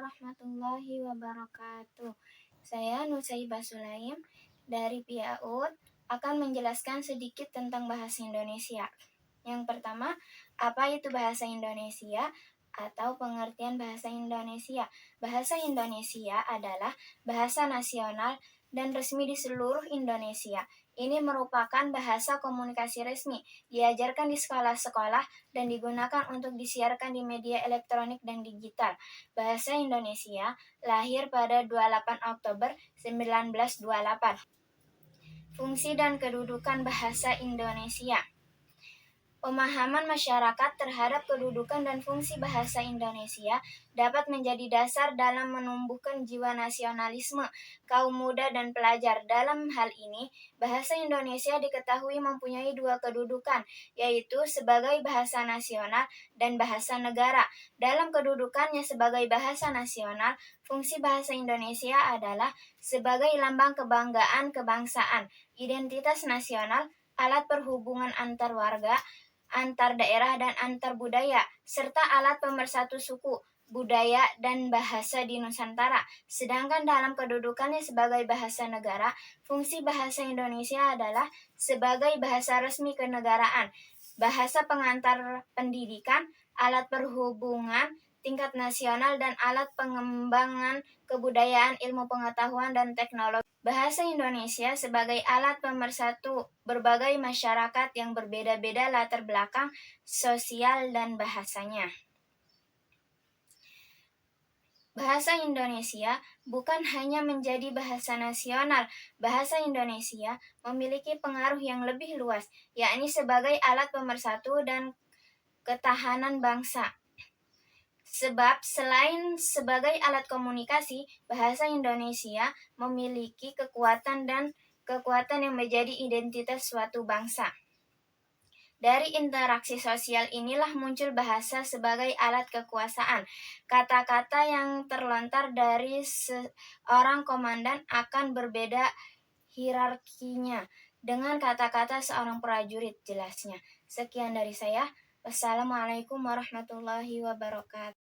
warahmatullahi wabarakatuh. Saya Nusaibah Sulaim dari PIAUD akan menjelaskan sedikit tentang bahasa Indonesia. Yang pertama, apa itu bahasa Indonesia atau pengertian bahasa Indonesia? Bahasa Indonesia adalah bahasa nasional dan resmi di seluruh Indonesia. Ini merupakan bahasa komunikasi resmi, diajarkan di sekolah-sekolah dan digunakan untuk disiarkan di media elektronik dan digital. Bahasa Indonesia lahir pada 28 Oktober 1928. Fungsi dan kedudukan bahasa Indonesia. Pemahaman masyarakat terhadap kedudukan dan fungsi bahasa Indonesia dapat menjadi dasar dalam menumbuhkan jiwa nasionalisme kaum muda dan pelajar. Dalam hal ini, bahasa Indonesia diketahui mempunyai dua kedudukan, yaitu sebagai bahasa nasional dan bahasa negara. Dalam kedudukannya sebagai bahasa nasional, fungsi bahasa Indonesia adalah sebagai lambang kebanggaan kebangsaan, identitas nasional, alat perhubungan antar warga, antar daerah dan antar budaya, serta alat pemersatu suku, budaya, dan bahasa di Nusantara. Sedangkan dalam kedudukannya sebagai bahasa negara, fungsi bahasa Indonesia adalah sebagai bahasa resmi kenegaraan, bahasa pengantar pendidikan, alat perhubungan tingkat nasional, dan alat pengembangan kebudayaan, ilmu pengetahuan, dan teknologi. Bahasa Indonesia sebagai alat pemersatu berbagai masyarakat yang berbeda-beda latar belakang sosial dan bahasanya. Bahasa Indonesia bukan hanya menjadi bahasa nasional, bahasa Indonesia memiliki pengaruh yang lebih luas, yakni sebagai alat pemersatu dan ketahanan bangsa. Sebab selain sebagai alat komunikasi, bahasa Indonesia memiliki kekuatan yang menjadi identitas suatu bangsa. Dari interaksi sosial inilah muncul bahasa sebagai alat kekuasaan. Kata-kata yang terlontar dari seorang komandan akan berbeda hierarkinya dengan kata-kata seorang prajurit, jelasnya. Sekian dari saya. Wassalamualaikum warahmatullahi wabarakatuh.